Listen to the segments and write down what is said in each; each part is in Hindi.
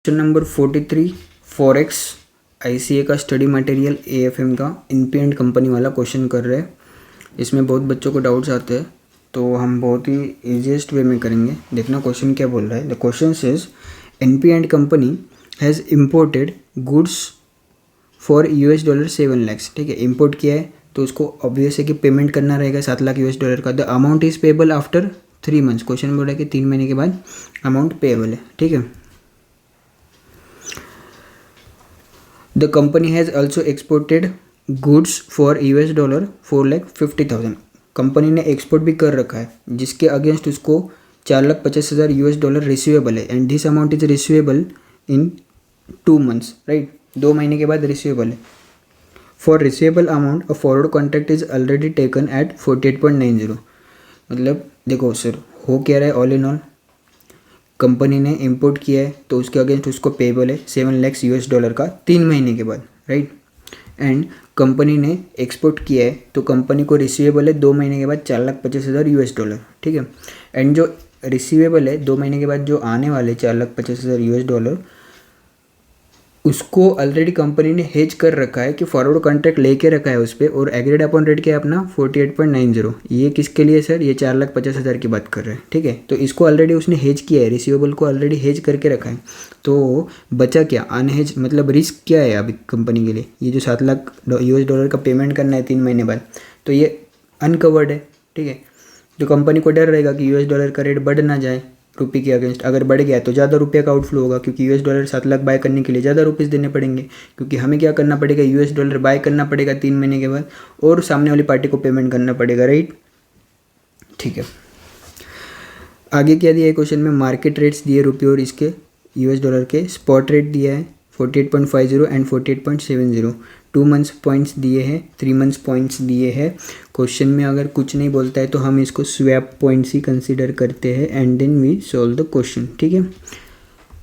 क्वेश्चन नंबर 43 फॉरेक्स आईसीए का स्टडी मटेरियल एएफएम का एनपी एंड कंपनी वाला क्वेश्चन कर रहे हैं। इसमें बहुत बच्चों को डाउट्स आते हैं, तो हम बहुत ही ईजीएस्ट वे में करेंगे। देखना क्वेश्चन क्या बोल रहा है। The question says NP and company has imported goods for $7 lakhs। ठीक है, इम्पोर्ट किया है तो उसको ऑब्वियस है कि पेमेंट करना रहेगा $7 लाख का। The amount is payable after 3 months। Question बोल रहा है कि 3 महीने के बाद अमाउंट पेबल है। ठीक है, the company has also exported goods for $4,50,000। Company ने एक्सपोर्ट भी कर रखा है जिसके अगेंस्ट उसको $4,50,000 रिसीवेबल है, and this amount is receivable in 2 months। Right, 2 महीने के बाद रिसीवेबल है। For receivable amount a forward contract is already taken at 48.90। मतलब देखो सर, हो क्या रहा है, ऑल इन ऑल कंपनी ने इंपोर्ट किया है तो उसके अगेंस्ट उसको पेबल है $7 lakhs का 3 महीने के बाद। राइट, एंड कंपनी ने एक्सपोर्ट किया है तो कंपनी को रिसीवेबल है 2 महीने के बाद $4,50,000। ठीक है, एंड जो रिसीवेबल है 2 महीने के बाद जो आने वाले $4,50,000 उसको ऑलरेडी कंपनी ने हेज कर रखा है कि फॉरवर्ड कॉन्ट्रैक्ट लेके रखा है उस पर, और एग्रीड अपॉन रेट क्या है अपना 48.90। ये किसके लिए सर, ये $4,50,000 की बात कर रहे हैं। ठीक है, तो इसको ऑलरेडी उसने हेज किया है, रिसीवेबल को ऑलरेडी हेज करके रखा है। तो बचा क्या, अनहेज, मतलब रिस्क क्या है अभी कंपनी के लिए, ये जो $7 लाख का पेमेंट करना है 3 महीने बाद, तो ये अनकवर्ड है। ठीक है, तो कंपनी को डर रहेगा कि $US का रेट बढ़ ना जाए रुपये के अगेंस्ट। अगर बढ़ गया तो ज़्यादा रुपये का आउटफ्लो होगा, क्योंकि $7 लाख बाय करने के लिए ज़्यादा रुपीज़ देने पड़ेंगे, क्योंकि हमें क्या करना पड़ेगा, $US बाय करना पड़ेगा 3 महीने के बाद, और सामने वाली पार्टी को पेमेंट करना पड़ेगा। राइट, ठीक है, आगे क्या दिया है क्वेश्चन में, मार्केट रेट्स दिए रुपये और इसके $, के स्पॉट रेट दिया है 48.50 एंड 48.70। 2 months पॉइंट्स दिए हैं, 3 months पॉइंट्स दिए हैं। क्वेश्चन में अगर कुछ नहीं बोलता है तो हम इसको स्वैप पॉइंट्स ही कंसीडर करते हैं, and then we solve the question. ठीक है,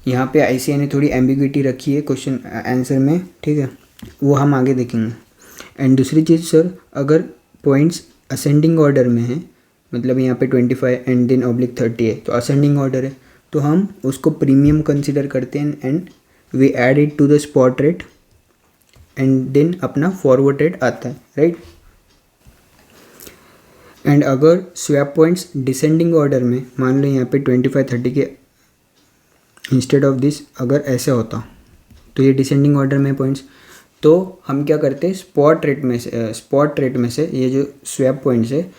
यहाँ पे आईसीआई ने थोड़ी एम्बिग्विटी रखी है क्वेश्चन आंसर में। ठीक है, वो हम आगे देखेंगे। एंड दूसरी चीज़ सर, अगर पॉइंट्स असेंडिंग ऑर्डर में है, मतलब यहाँ पे 25 एंड देन /30 है, तो असेंडिंग ऑर्डर है तो हम उसको प्रीमियम कंसिडर करते हैं, and we add it to the spot rate, and then अपना फॉरवर्ड रेट आता है। राइट, एंड अगर स्वैप पॉइंट्स डिसेंडिंग ऑर्डर में, मान लो यहाँ पे 25-30 के इंस्टेड ऑफ दिस अगर ऐसे होता, तो ये डिसेंडिंग ऑर्डर में पॉइंट्स, तो हम क्या करते हैं, स्पॉट रेट में से ये जो स्वैप पॉइंट्स है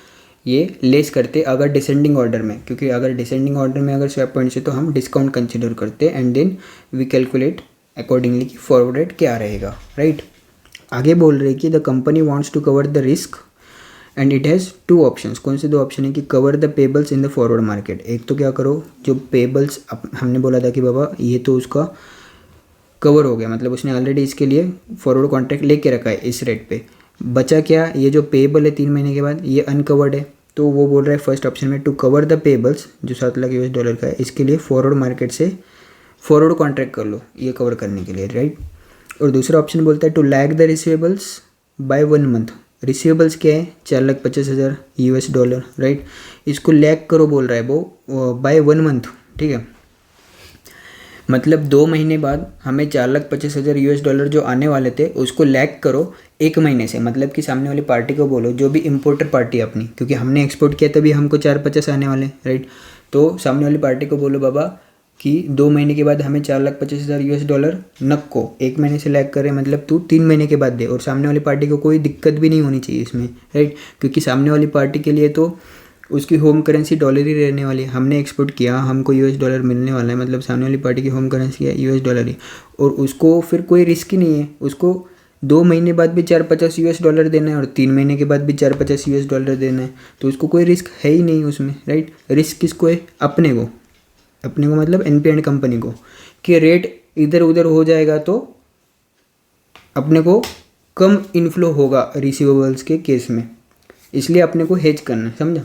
ये लेस करते अगर डिसेंडिंग ऑर्डर में, क्योंकि अगर डिसेंडिंग ऑर्डर में अगर स्वैप पॉइंट्स है तो हम डिस्काउंट कंसिडर करते हैं, and then we calculate accordingly कि फॉरवर्ड रेट क्या रहेगा। राइट, आगे बोल रहे कि the company wants to cover the risk and it has 2 options. कौन से 2 ऑप्शन है कि cover the payables in the forward market. एक तो क्या करो, जो पेबल्स हमने बोला था कि बाबा ये तो उसका कवर हो गया, मतलब उसने ऑलरेडी इसके लिए फॉरवर्ड कॉन्ट्रैक्ट लेके रखा है इस रेट पे। बचा क्या, ये जो पेबल है 3 महीने के बाद, ये अनकवर्ड है, तो वो बोल रहा है फर्स्ट ऑप्शन में टू कवर द पेबल्स जो $7 लाख का है, इसके लिए फॉरवर्ड मार्केट से फॉरवर्ड कॉन्ट्रैक्ट कर लो ये कवर करने के लिए। राइट, और दूसरा ऑप्शन बोलता है to lag the receivables by 1 month। Receivables क्या है, $4,50,000 राइट, इसको लैग करो बोल रहा है वो बाय 1 month। ठीक है, मतलब 2 महीने बाद हमें $4,50,000 जो आने वाले थे उसको लैग करो 1 महीने से। मतलब कि सामने वाली पार्टी को बोलो, जो भी इम्पोर्टर पार्टी अपनी, क्योंकि हमने एक्सपोर्ट किया तभी हमको 450 आने वाले। राइट, तो सामने वाली पार्टी को बोलो बाबा कि 2 महीने के बाद हमें $4,50,000 नक्को 1 महीने से लैग करे, मतलब तू 3 महीने के बाद दे, और सामने वाली पार्टी को कोई दिक्कत भी नहीं होनी चाहिए इसमें। राइट, क्योंकि सामने वाली पार्टी के लिए तो उसकी होम करेंसी डॉलर ही रहने वाली है। हमने एक्सपोर्ट किया, हमको $US मिलने वाला है, मतलब सामने वाली पार्टी की होम करेंसी है $US ही, और उसको फिर कोई रिस्क ही नहीं है। उसको 2 महीने बाद भी $450 देना है, और 3 महीने के बाद भी $450 देना है, तो उसको कोई रिस्क है ही नहीं उसमें। राइट, रिस्क किसको है, अपने को मतलब एनपी एंड कंपनी को, कि रेट इधर उधर हो जाएगा तो अपने को कम इन्फ्लो होगा रिसीवेबल्स के केस में, इसलिए अपने को हेज करना है, समझा।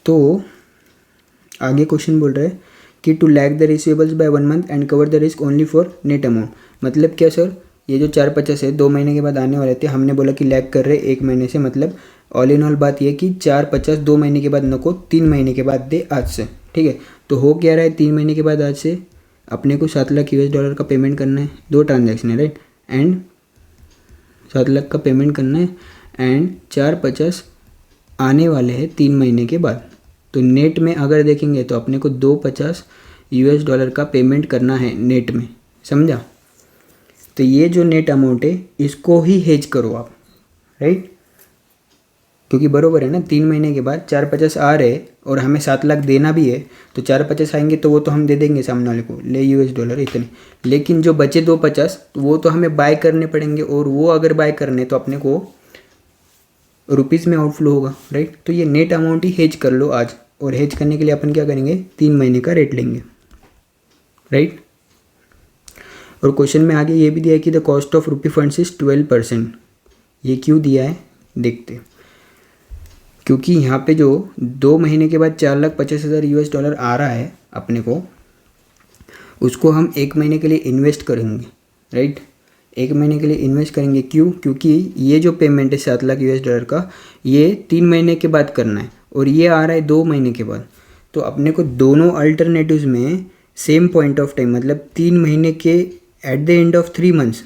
तो आगे क्वेश्चन बोल रहा है कि to lag the receivables by 1 month and cover the risk only for net amount. मतलब क्या सर, ये जो 450 है 2 महीने के बाद आने वाले थे, हमने बोला कि लैग कर रहे 1 महीने से, मतलब ऑल इन ऑल बात ये कि 450 2 महीने के बाद नको 3 महीने के बाद दे आज से। ठीक है, तो हो क्या रहा है, 3 महीने के बाद आज से अपने को 7 लाख US डॉलर का पेमेंट करना है, 2 ट्रांजैक्शन है राइट, एंड 7 लाख का पेमेंट करना है एंड 450 आने वाले हैं 3 महीने के बाद। तो नेट में अगर देखेंगे तो अपने को 250 US डॉलर का पेमेंट करना है नेट में, समझा। तो ये जो नेट अमाउंट है इसको ही हेज करो आप, राइट, क्योंकि बरोबर है ना, 3 महीने के बाद 450 आ रहे और हमें 7 लाख देना भी है, तो 450 आएंगे तो वो तो हम दे देंगे सामने वाले को, ले US डॉलर इतने। लेकिन जो बचे 250 वो तो हमें बाय करने पड़ेंगे, और वो अगर बाय करने तो अपने को रुपीज़ में आउटफ्लो होगा, राइट। तो ये नेट अमाउंट ही हेज कर लो आज, और हेज करने के लिए अपन क्या करेंगे, 3 महीने का रेट लेंगे, राइट। और क्वेश्चन में आगे ये भी दिया है कि the cost of rupee funds is 12%। ये क्यों दिया है देखते हैं, क्योंकि यहाँ पे जो 2 महीने के बाद 4,50,000 US डॉलर आ रहा है अपने को, उसको हम 1 महीने के लिए इन्वेस्ट करेंगे, राइट। 1 महीने के लिए इन्वेस्ट करेंगे, क्यों, क्योंकि ये जो पेमेंट है 7 लाख US डॉलर का, ये 3 महीने के बाद करना है और ये आ रहा है 2 महीने के बाद। तो अपने को दोनों अल्टरनेटिव्स में सेम पॉइंट ऑफ टाइम, मतलब 3 महीने के at the end of 3 months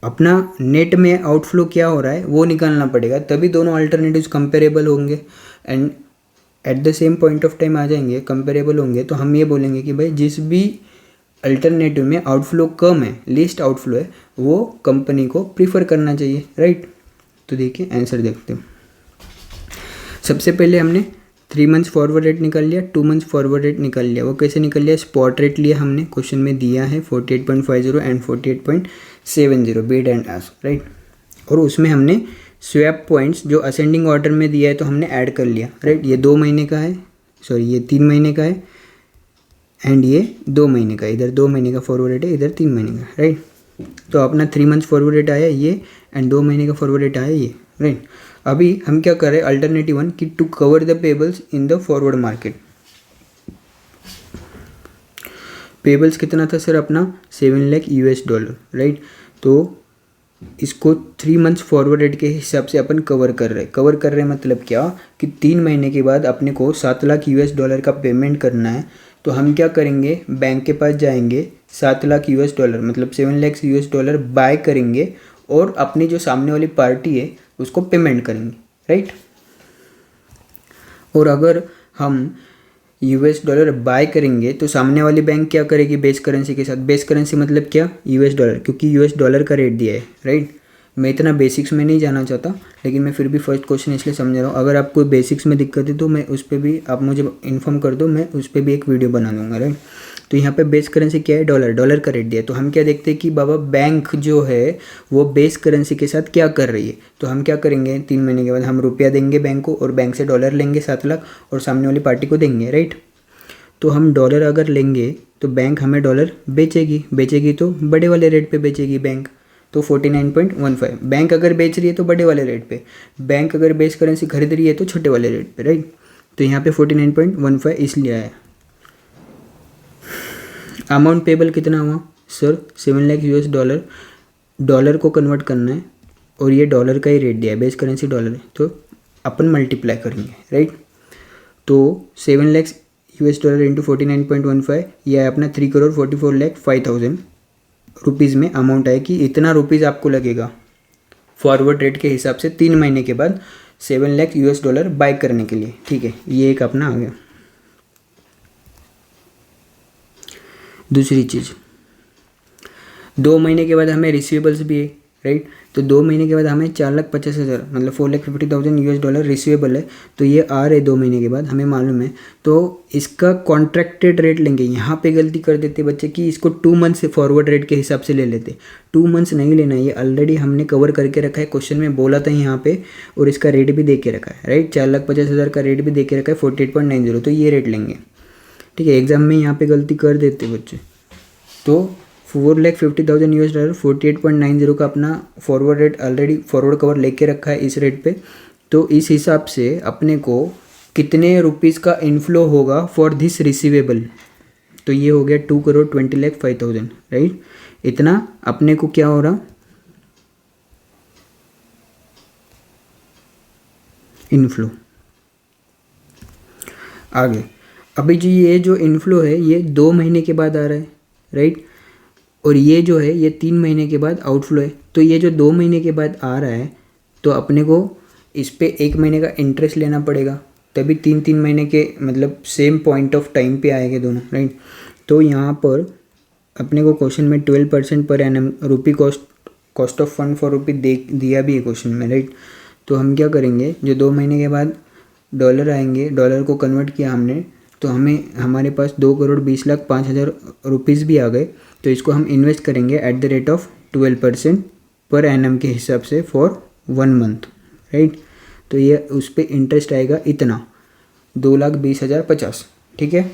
अपना नेट में आउटफ्लो क्या हो रहा है वो निकालना पड़ेगा, तभी दोनों अल्टरनेटिव्स कंपेरेबल होंगे and at the same point of time आ जाएंगे, कंपेरेबल होंगे। तो हम ये बोलेंगे कि भाई जिस भी अल्टरनेटिव में आउटफ्लो कम है, लीस्ट आउटफ्लो है, वो कंपनी को प्रीफर करना चाहिए, राइट। तो देखिए आंसर देखते हैं। सबसे पहले हमने 3 मंथ्स फॉरवर्ड रेट निकाल लिया, 2 मंथ्स फॉरवर्ड रेट निकाल लिया। वो कैसे निकल लिया, स्पॉट रेट लिया हमने, क्वेश्चन में दिया है 48.50 and 48.70 bid and ask, right. और उसमें हमने स्वैप पॉइंट्स जो असेंडिंग ऑर्डर में दिया है तो हमने ऐड कर लिया, राइट। ये 2 महीने का है, सॉरी ये 3 महीने का है एंड ये 2 महीने का, इधर 2 महीने का फॉरवर्ड रेट है, इधर 3 महीने का, राइट। तो अपना 3 मंथ्स फॉरवर्ड रेट आया ये एंड 2 महीने का फॉरवर्ड रेट आया ये, राइट। अभी हम क्या कर रहे हैं, अल्टरनेटिव 1 कि to cover the payables in the forward market. Payables कितना था सर अपना, 7 लाख US डॉलर, राइट। तो इसको 3 मंथ्स फॉरवर्ड रेट के हिसाब से अपन कवर कर रहे हैं मतलब क्या कि 3 महीने के बाद अपने को 7 लाख US डॉलर का पेमेंट करना है। तो हम क्या करेंगे, बैंक के पास जाएंगे, 7 लाख US डॉलर मतलब 7 लाख US डॉलर बाय करेंगे और अपनी जो सामने वाली पार्टी है उसको पेमेंट करेंगे, राइट। और अगर हम US डॉलर बाय करेंगे तो सामने वाली बैंक क्या करेगी, बेस करेंसी के साथ, बेस करेंसी मतलब क्या, US डॉलर, क्योंकि US डॉलर का रेट दिया है, राइट। मैं इतना बेसिक्स में नहीं जाना चाहता, लेकिन मैं फिर भी फर्स्ट क्वेश्चन इसलिए समझा रहा हूँ। अगर आपको बेसिक्स में दिक्कत है तो मैं उस पर भी, आप मुझे इन्फॉर्म कर दो, मैं उस पर भी एक वीडियो बना दूंगा, राइट। तो यहाँ पे बेस करेंसी क्या है, डॉलर का रेट दिया है। तो हम क्या देखते हैं कि बाबा बैंक जो है वो बेस करेंसी के साथ क्या कर रही है। तो हम क्या करेंगे, 3 महीने के बाद हम रुपया देंगे बैंक को और बैंक से डॉलर लेंगे 7 लाख और सामने वाली पार्टी को देंगे, राइट। तो हम डॉलर अगर लेंगे तो बैंक हमें डॉलर बेचेगी तो बड़े वाले रेट पे बेचेगी बैंक, तो 49.15। बैंक अगर बेच रही है तो बड़े वाले रेट पे, बैंक अगर बेस करेंसी खरीद रही है तो छोटे वाले रेट पे, राइट। तो यहाँ पे 49.15 इसलिए आया। अमाउंट पेबल कितना हुआ sir, 7 lakh US dollar, dollar को कन्वर्ट करना है और ये डॉलर का ही रेट दिया है, बेस करेंसी डॉलर है, तो अपन मल्टीप्लाई करेंगे, राइट। तो 7 लाख US डॉलर इंटू 49.15 ये है अपना 3,44,05,000 रुपीज़ में अमाउंट है कि इतना रुपीज़ आपको लगेगा फॉरवर्ड रेट के हिसाब से 3 महीने के बाद 7 लाख US डॉलर बाय करने के लिए, ठीक है। ये एक अपना आ गया। दूसरी चीज़, 2 महीने के बाद हमें रिसीवेबल्स भी है, राइट। तो 2 महीने के बाद हमें 4,50,000 मतलब 4,50,000 US डॉलर रिसीवेबल है। तो ये आ रहे 2 महीने के बाद, हमें मालूम है। तो इसका कॉन्ट्रैक्टेड रेट लेंगे। यहाँ पे गलती कर देते बच्चे कि इसको 2 मंथ से फॉरवर्ड रेट के हिसाब से ले लेते। 2 मंथ्स नहीं लेना, ये ऑलरेडी हमने कवर करके रखा है, क्वेश्चन में बोला था यहाँ पे, और इसका रेट भी दे के रखा है, राइट। 4,50,000 का रेट भी दे के रखा है 48.90, तो ये रेट लेंगे, ठीक है। एग्जाम में यहाँ पे गलती कर देते बच्चे। तो 4,50,000 US डॉलर 48.90 का अपना forward rate already forward cover लेके रखा है इस रेट पे। तो इस हिसाब से अपने को कितने रुपीज़ का इनफ्लो होगा फॉर दिस रिसीवेबल, तो ये हो गया 2,20,05,000, राइट। इतना अपने को क्या हो रहा, इनफ्लो। आगे अभी जो ये जो इनफ्लो है ये 2 महीने के बाद आ रहा है, राइट, और ये जो है ये 3 महीने के बाद आउटफ्लो है। तो ये जो 2 महीने के बाद आ रहा है तो अपने को इस पर 1 महीने का इंटरेस्ट लेना पड़ेगा, तभी 3 महीने के मतलब सेम पॉइंट ऑफ टाइम पे आएंगे दोनों, राइट। तो यहाँ पर अपने को क्वेश्चन में 12% per annum rupee cost of fund for rupee दिया भी है क्वेश्चन में, राइट। तो हम क्या करेंगे, जो 2 महीने के बाद डॉलर आएंगे, डॉलर को कन्वर्ट किया हमने तो हमें हमारे पास 2,20,05,000 रुपीज़ भी आ गए। तो इसको हम इन्वेस्ट करेंगे at the rate of 12% per annum के हिसाब से फॉर 1 मंथ, राइट। तो ये उस पर इंटरेस्ट आएगा इतना 2,20,050, ठीक है।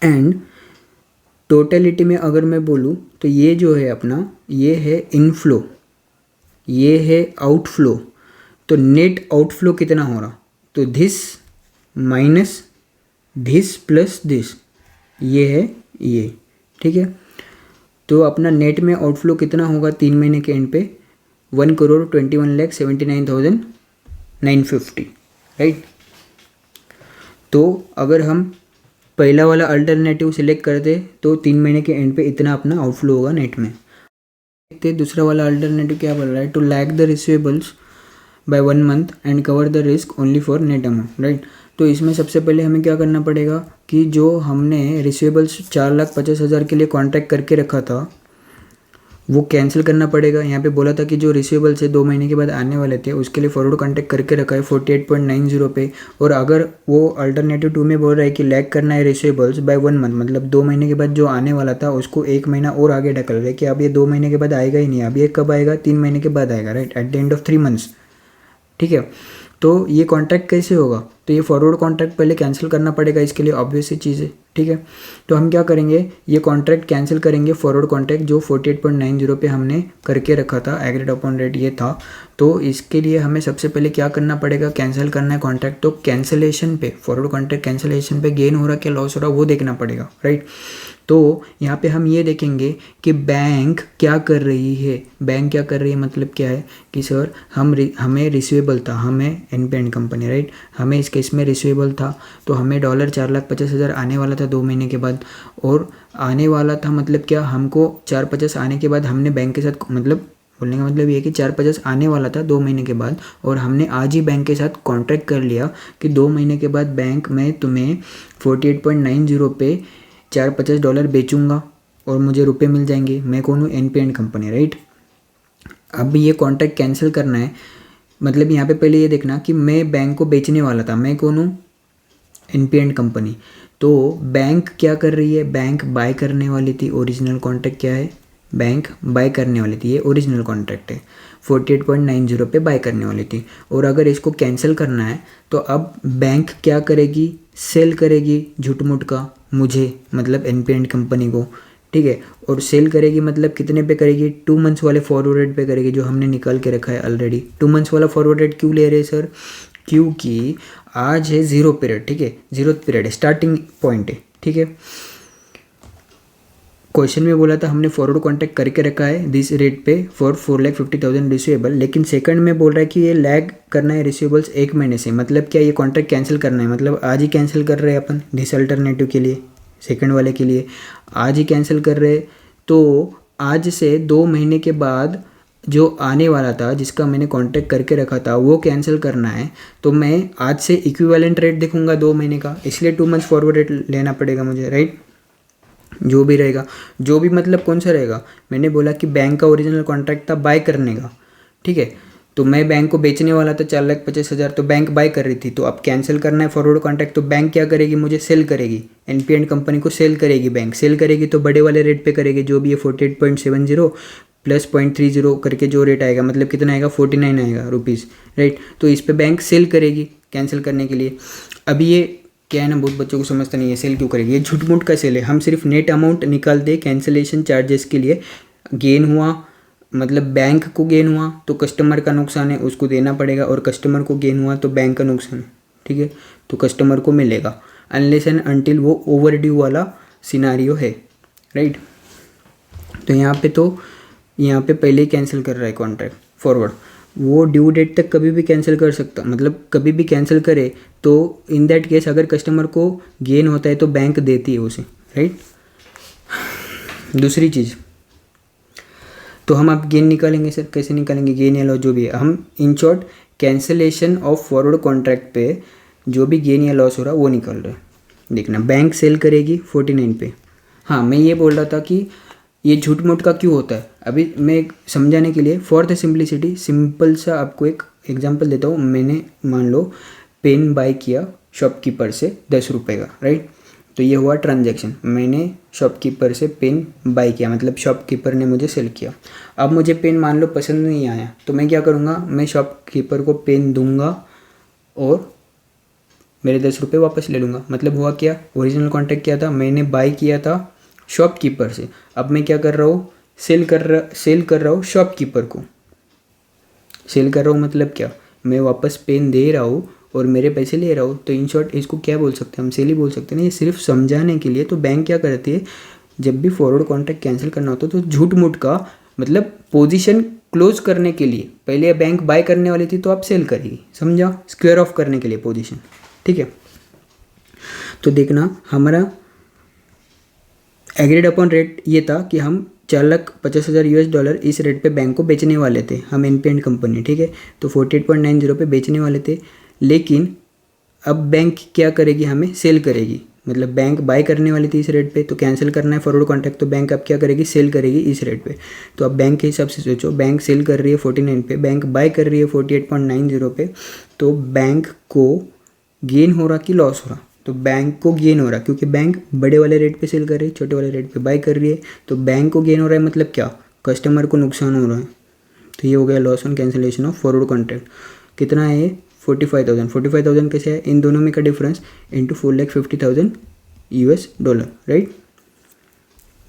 एंड टोटलिटी में अगर मैं बोलूँ तो ये जो है अपना, ये है इनफ्लो, ये है आउटफ्लो। तो नेट आउटफ्लो कितना हो रहा, तो this minus this plus this, ये है ये, ठीक है। तो अपना नेट में आउटफ्लो कितना होगा 3 महीने के एंड पे 1,21,79,950, राइट। तो अगर हम पहला वाला अल्टरनेटिव सिलेक्ट करते तो 3 महीने के एंड पे इतना अपना आउटफ्लो होगा नेट में। देखते दूसरा वाला अल्टरनेटिव क्या बोल रहा है, to lag the receivables by 1 month and cover the risk only for net amount, right. तो इसमें सबसे पहले हमें क्या करना पड़ेगा कि जो हमने रिसीवेबल्स 4,50,000 के लिए कॉन्ट्रैक्ट करके रखा था वो कैंसिल करना पड़ेगा। यहाँ पे बोला था कि जो रिसीवेबल्स है 2 महीने के बाद आने वाले थे उसके लिए फॉरवर्ड कॉन्ट्रैक्ट करके रखा है 48.90 पे। और अगर वो अल्टरनेटिव 2 में बोल रहा है कि लैग करना है रिसीवेबल्स बाय 1 मंथ, मतलब 2 महीने के बाद जो आने वाला था उसको 1 महीना और आगे ढकल रहे कि अब ये 2 महीने के बाद आएगा ही नहीं, अब ये कब आएगा, 3 महीने के बाद आएगा, right, eight the end of 3 months, ठीक है। तो ये कॉन्ट्रैक्ट कैसे होगा, तो ये फॉरवर्ड कॉन्ट्रैक्ट पहले कैंसिल करना पड़ेगा, इसके लिए ऑब्वियस सी चीज़ है, ठीक है। तो हम क्या करेंगे, ये कॉन्ट्रैक्ट कैंसिल करेंगे, फॉरवर्ड कॉन्ट्रैक्ट जो 48.90 पे हमने करके रखा था, एग्रीड अपॉन रेट ये था। तो इसके लिए हमें सबसे पहले क्या करना पड़ेगा, कैंसिल करना है कॉन्ट्रैक्ट। तो कैंसिलेशन पे, फॉरवर्ड कॉन्ट्रैक्ट कैंसिलेशन पे गेन हो रहा क्या लॉस हो रहा वो देखना पड़ेगा, राइट। तो यहाँ पे हम ये देखेंगे कि बैंक क्या कर रही है, बैंक क्या कर रही है मतलब क्या है कि सर हमें रिसीवेबल था, हमें एनपीएन कंपनी, राइट, हमें इस केस में रिसीवेबल था तो हमें $4,50,000 आने वाला था 2 महीने के बाद। और आने वाला था मतलब क्या, हमको 450 आने के बाद हमने बैंक के साथ, मतलब बोलने का मतलब ये है कि 450 आने वाला था 2 महीने के बाद, और हमने आज ही बैंक के साथ कॉन्ट्रैक्ट कर लिया कि 2 महीने के बाद बैंक में तुम्हें 48.90 पे $450 बेचूंगा और मुझे रुपए मिल जाएंगे। मैं कौन हूँ, एनपीएन कंपनी, राइट। अब ये कॉन्ट्रैक्ट कैंसिल करना है, मतलब यहाँ पे पहले ये देखना कि मैं बैंक को बेचने वाला था, मैं कौन हूँ, एनपीएन कंपनी। तो बैंक क्या कर रही है, बैंक बाय करने वाली थी, ओरिजिनल कॉन्ट्रैक्ट क्या है, बैंक बाय करने वाली थी, ये ओरिजिनल कॉन्ट्रैक्ट है, 48.90 पे बाय करने वाली थी। और अगर इसको कैंसिल करना है तो अब बैंक क्या करेगी, सेल करेगी झूठ-मूठ का मुझे, मतलब एनपीएन कंपनी को, ठीक है। और सेल करेगी मतलब कितने पे करेगी, 2 मंथ्स वाले फॉरवर्ड रेट पे करेगी जो हमने निकाल के रखा है ऑलरेडी। 2 मंथ्स वाला फॉरवर्ड रेट क्यों ले रहे हैं सर, क्योंकि आज है 0 पीरियड, ठीक है, 0th पीरियड है, स्टार्टिंग पॉइंट है, ठीक है। क्वेश्चन में बोला था हमने फॉरवर्ड कॉन्ट्रैक्ट करके रखा है दिस रेट पे फॉर 4,50,000 रिसीवेबल, लेकिन सेकंड में बोल रहा है कि ये लैग करना है रिसीवेबल्स 1 महीने से, मतलब क्या ये कॉन्ट्रैक्ट कैंसिल करना है, मतलब आज ही कैंसिल कर रहे हैं अपन दिस अल्टरनेटिव के लिए, सेकंड वाले के लिए आज ही कैंसिल कर रहे हैं। तो आज से 2 महीने के बाद जो आने वाला था जिसका मैंने कॉन्ट्रैक्ट करके रखा था वो कैंसिल करना है, तो मैं आज से इक्विवेलेंट रेट देखूंगा 2 महीने का, इसलिए 2 मंथ्स फॉरवर्ड रेट लेना पड़ेगा मुझे, राइट। जो भी रहेगा, जो भी मतलब कौन सा रहेगा, मैंने बोला कि बैंक का ओरिजिनल कॉन्ट्रैक्ट था बाय करने का, ठीक है। तो मैं बैंक को बेचने वाला था 4,50,000, तो बैंक बाय कर रही थी, तो अब कैंसिल करना है फॉरवर्ड कॉन्ट्रैक्ट, तो बैंक क्या करेगी, मुझे सेल करेगी, एनपीएन कंपनी को सेल करेगी, बैंक सेल करेगी तो बड़े वाले रेट पे करेगी, जो भी है 48.70 प्लस 0.30 करके जो रेट आएगा, मतलब कितना आएगा 49 आएगा रुपीज़, राइट। तो इस पर बैंक सेल करेगी कैंसिल करने के लिए। अभी ये क्या है ना, बहुत बच्चों को समझता नहीं है सेल क्यों करेगी, ये झूठ मूठ का सेल है। हम सिर्फ नेट अमाउंट निकाल दे कैंसिलेशन चार्जेस के लिए, गेन हुआ मतलब बैंक को गेन हुआ तो कस्टमर का नुकसान है उसको देना पड़ेगा, और कस्टमर को गेन हुआ तो बैंक का नुकसान है, ठीक है, तो कस्टमर को मिलेगा अनलेस एंड अनटिल वो ओवर ड्यू वाला सिनारियो है, राइट। तो यहाँ पे पहले ही कैंसिल कर रहा है कॉन्ट्रैक्ट फॉरवर्ड। वो ड्यू डेट तक कभी भी कैंसिल कर सकता, मतलब कभी भी कैंसिल करे तो इन दैट केस अगर कस्टमर को गेन होता है तो बैंक देती है उसे, राइट। दूसरी चीज़, तो हम अब गेन निकालेंगे सर, कैसे निकालेंगे गेन या लॉस जो भी है, हम in short cancellation of forward contract पे जो भी गेन या लॉस हो रहा है वो निकल रहा है। देखना बैंक सेल करेगी 49 पे। हाँ, मैं ये बोल रहा था कि ये झूठ मूठ का क्यों होता है, अभी मैं समझाने के लिए फॉर द सिंपलिसिटी सिंपल सा आपको एक एग्जांपल देता हूँ। मैंने मान लो पेन बाय किया शॉपकीपर से 10 रुपये का, राइट। तो ये हुआ ट्रांजैक्शन, मैंने शॉपकीपर से पेन बाय किया, मतलब शॉपकीपर ने मुझे सेल किया। अब मुझे पेन मान लो पसंद नहीं आया तो मैं क्या करूँगा, मैं शॉपकीपर को पेन दूंगा और मेरे 10 रुपये वापस ले लूँगा। मतलब हुआ क्या, ओरिजिनल कॉन्ट्रैक्ट क्या था, मैंने बाय किया था शॉपकीपर से, अब मैं क्या कर रहा हूँ, सेल कर रहा हूँ शॉपकीपर को। सेल कर रहा हूँ मतलब क्या, मैं वापस पेन दे रहा हूँ और मेरे पैसे ले रहा हूँ। तो इन शॉर्ट इसको क्या बोल सकते हैं, हम सेल ही बोल सकते हैं ना। ये सिर्फ समझाने के लिए। तो बैंक क्या करती है, जब भी फॉरवर्ड कॉन्ट्रैक्ट कैंसिल करना होता है तो झूठ मूठ का मतलब पोजीशन क्लोज करने के लिए, पहले बैंक बाय करने वाली थी तो आप सेल करेगी, समझा, स्क्वायर ऑफ करने के लिए पोजीशन, ठीक है। तो देखना हमारा एग्रीड अपॉन रेट ये था कि हम 4,50,000 US डॉलर इस रेट पे बैंक को बेचने वाले थे, हम एनपीएंड कंपनी, ठीक है। तो 48.90 पे बेचने वाले थे, लेकिन अब बैंक क्या करेगी, हमें सेल करेगी। मतलब बैंक बाय करने वाली थी इस रेट पे, तो कैंसिल करना है फॉरवर्ड कॉन्ट्रैक्ट, तो बैंक अब क्या करेगी, सेल करेगी इस रेट पे। तो अब बैंक के हिसाब से सोचो, बैंक सेल कर रही है 49 पे, बैंक बाय कर रही है 48.90 पे, तो बैंक को गेन हो रहा कि लॉस हो रहा, तो बैंक को गेन हो रहा, क्योंकि बैंक बड़े वाले रेट पे सेल कर रही है, छोटे वाले रेट पे बाय कर रही है, तो बैंक को गेन हो रहा है, मतलब क्या, कस्टमर को नुकसान हो रहा है। तो ये हो गया loss on cancellation of forward contract. कितना है ये, 45,000 कैसे है, इन दोनों में का difference into 4,50,000 US dollar, right.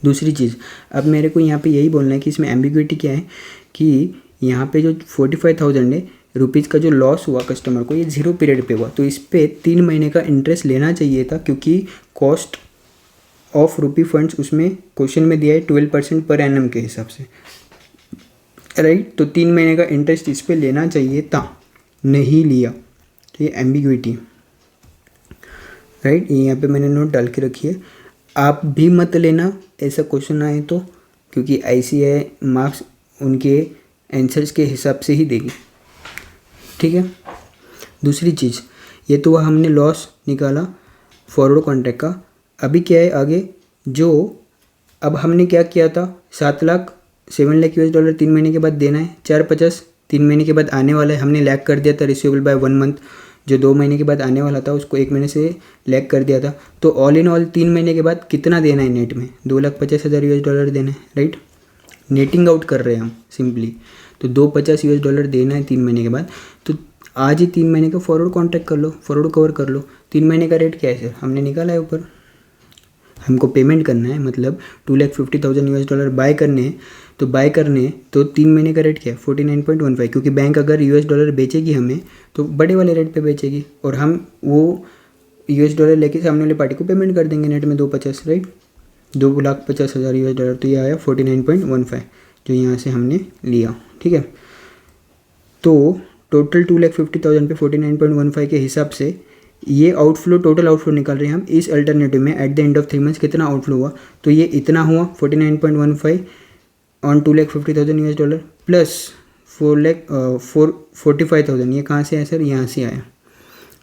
दूसरी चीज़, अब मेरे को यहाँ पे यही बोलना है कि इसमें एम्बिग्विटी क्या है, कि यहाँ पे जो 45,000 है रुपीज़ का जो लॉस हुआ कस्टमर को, ये 0 पीरियड पे हुआ, तो इस पर 3 महीने का इंटरेस्ट लेना चाहिए था, क्योंकि कॉस्ट ऑफ रुपी फंड्स उसमें क्वेश्चन में दिया है 12% पर एनम के हिसाब से, राइट। तो 3 महीने का इंटरेस्ट इस पर लेना चाहिए था, नहीं लिया, तो ये एम्बिग्विटी, राइट। ये यहाँ पे मैंने नोट डाल के रखी है, आप भी मत लेना ऐसा क्वेश्चन आए तो, क्योंकि ICAI मार्क्स उनके आंसर्स के हिसाब से ही देगी, ठीक है। दूसरी चीज़, ये तो वह हमने लॉस निकाला फॉरवर्ड कॉन्ट्रैक्ट का। अभी क्या है आगे, जो अब हमने क्या किया था, 7 लाख 7 लाख US डॉलर 3 महीने के बाद देना है, 450 3 महीने के बाद आने वाला है, हमने लैग कर दिया था रिसीवेबल बाय 1 मंथ, जो 2 महीने के बाद आने वाला था उसको 1 महीने से लैग कर दिया था। तो ऑल इन ऑल 3 महीने के बाद कितना देना है नेट में, 2,50,000 US डॉलर देना है, राइट। नेटिंग आउट कर रहे हैं हम सिंपली, तो 250 US डॉलर देना है 3 महीने के बाद। तो आज ही 3 महीने का फॉरवर्ड कॉन्ट्रैक्ट कर लो, फॉरवर्ड कवर कर लो। 3 महीने का रेट क्या है सर, हमने निकाला है ऊपर, हमको पेमेंट करना है, मतलब 2,50,000 US डॉलर बाय करने हैं, तो बाय करने हैं तो 3 महीने का रेट क्या है 49.15, क्योंकि बैंक अगर US डॉलर बेचेगी हमें तो बड़े वाले रेट पे बेचेगी, और हम वो US डॉलर लेके सामने वाले पार्टी को पेमेंट कर देंगे नेट में 250, राइट, 2,50,000 US डॉलर। तो ये आया 49.15 जो यहाँ से हमने लिया, ठीक है। तो टोटल 2,50,000 पे 49.15 के हिसाब से ये आउटफ्लो, टोटल आउटफ्लो निकाल रहे हैं हम इस अल्टरनेटिव में। Eight the end of 3 months कितना आउटफ्लो हुआ, तो ये इतना हुआ 49.15 ऑन 2,50,000 US डॉलर प्लस 45,000, ये कहाँ से आया सर, यहाँ से आया,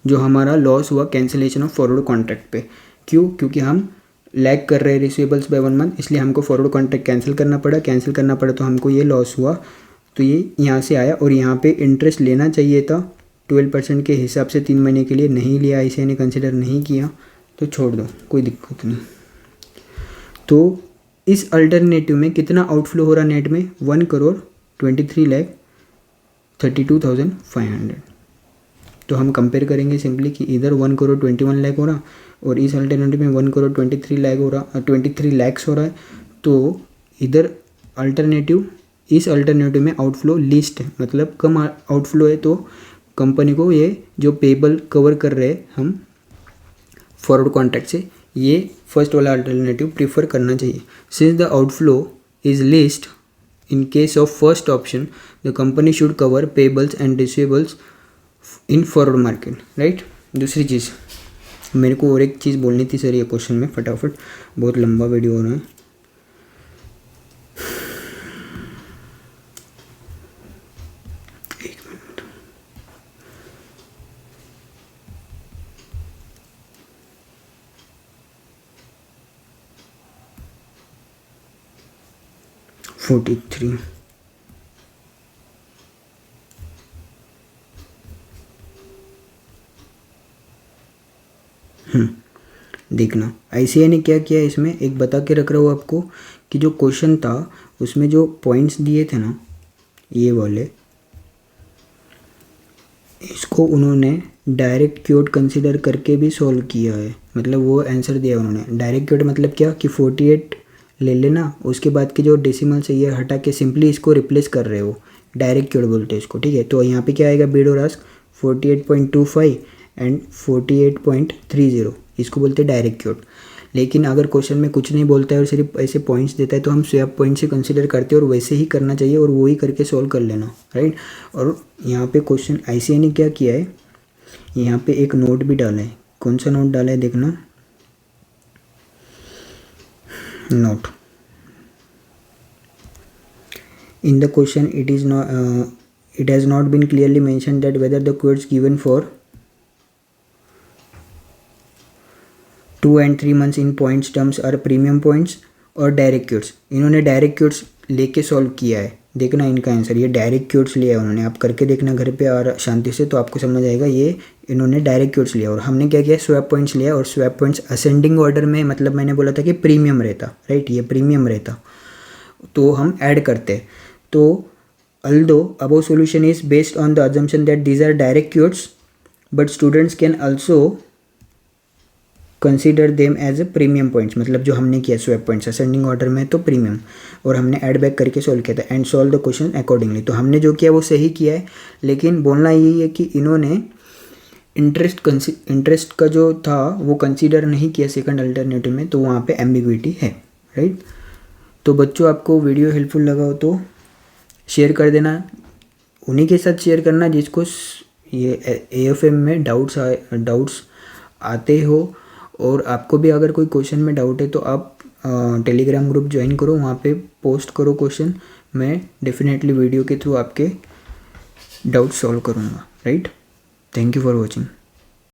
जो हमारा लॉस हुआ कैंसिलेशन ऑफ फॉरवर्ड कॉन्ट्रैक्ट पे। क्यों, क्योंकि हम लैग कर रहे हैं रिसीवेबल्स बाय 1 मंथ, इसलिए हमको फॉरवर्ड कॉन्ट्रैक्ट कैंसिल करना पड़ा तो हमको ये लॉस हुआ, तो ये यहाँ से आया। और यहाँ पे इंटरेस्ट लेना चाहिए था 12% के हिसाब से 3 महीने के लिए, नहीं लिया, ICAI ने कंसिडर नहीं किया, तो छोड़ दो, कोई दिक्कत नहीं। तो इस अल्टरनेटिव में कितना आउटफ्लो हो रहा नेट में, 1,23,32,500। तो हम कंपेयर करेंगे सिंपली कि इधर 1,21,00,000 हो रहा और इस अल्टरनेटिव में 1,23,00,000 हो रहा, 23 lakhs हो रहा है। तो इधर अल्टरनेटिव, इस अल्टरनेटिव में आउटफ्लो लिस्ट है, मतलब कम आउटफ्लो है, तो कंपनी को ये जो पेबल कवर कर रहे हैं हम फॉरवर्ड कॉन्ट्रैक्ट से, ये फर्स्ट वाला अल्टरनेटिव प्रीफर करना चाहिए। Since the outflow is list in case of first option the company should cover payables and receivables in forward market, right. दूसरी चीज़ मेरे को और एक चीज़ बोलनी थी सर ये क्वेश्चन में, फटाफट, बहुत लंबा वीडियो हो रहा है। एक मिनट, फोर्टी थ्री। देखना आईसीआई ने क्या किया इसमें, एक बता के रख रहा हूँ आपको कि जो क्वेश्चन था उसमें जो पॉइंट्स दिए थे ना ये वाले, इसको उन्होंने डायरेक्ट क्यूट कंसीडर करके भी सॉल्व किया है। मतलब वो आंसर दिया उन्होंने। डायरेक्ट क्यूट मतलब क्या कि 48 ले लेना, उसके बाद की जो डेसिमल से ये हटा के सिंपली इसको रिप्लेस कर रहे हो, डायरेक्ट क्यूट बोलते हैं इसको, ठीक है। तो यहाँ पे क्या आएगा, बीड और आस्क 48.25 एंड 48.30, इसको बोलते हैं डायरेक्ट क्यूट। लेकिन अगर क्वेश्चन में कुछ नहीं बोलता है और सिर्फ ऐसे पॉइंट्स देता है तो हम स्वैप पॉइंट से कंसीडर करते हैं और वैसे ही करना चाहिए और वो ही करके सॉल्व कर लेना, राइट। और यहाँ पे क्वेश्चन आईसीआई ने क्या किया है, यहाँ पे एक नोट भी डाला है। कौन सा नोट डाला है देखना, note in the question it has not been clearly mentioned that whether the quotes given for 2 and 3 months in points terms are premium points और डायरेक्ट क्यूट्स। इन्होंने डायरेक्ट क्यूट्स लेके सॉल्व किया है। देखना इनका आंसर, ये डायरेक्ट क्यूट्स लिया है उन्होंने, आप करके देखना घर पे और शांति से, तो आपको समझ आएगा। ये इन्होंने डायरेक्ट क्यूट्स लिया और हमने क्या किया, स्वैप पॉइंट्स लिया। और स्वैप पॉइंट्स असेंडिंग ऑर्डर में, मतलब मैंने बोला था कि प्रीमियम रहता, राइट, ये प्रीमियम रहता तो हम ऐड करते। तो although above solution is based on the assumption that these are direct quotes, but students can also consider them as a premium points। मतलब जो हमने किया स्वैप पॉइंट्स असेंडिंग ऑर्डर में तो प्रीमियम, और हमने ऐड बैक करके सॉल्व किया था and solve the question accordingly. तो हमने जो किया वो सही किया है, लेकिन बोलना यही है कि इन्होंने इंटरेस्ट का जो था वो कंसीडर नहीं किया सेकंड अल्टरनेटिव में, तो वहाँ पे एम्बिग्विटी है, राइट। तो बच्चों आपको वीडियो हेल्पफुल लगा हो तो शेयर कर देना, उन्हीं के साथ शेयर करना जिसको ये एएफएम में डाउट्स आते हो। और आपको भी अगर कोई क्वेश्चन में डाउट है तो आप टेलीग्राम ग्रुप ज्वाइन करो, वहाँ पे पोस्ट करो क्वेश्चन, मैं डेफिनेटली वीडियो के थ्रू आपके डाउट सॉल्व करूँगा, right. Thank you for watching.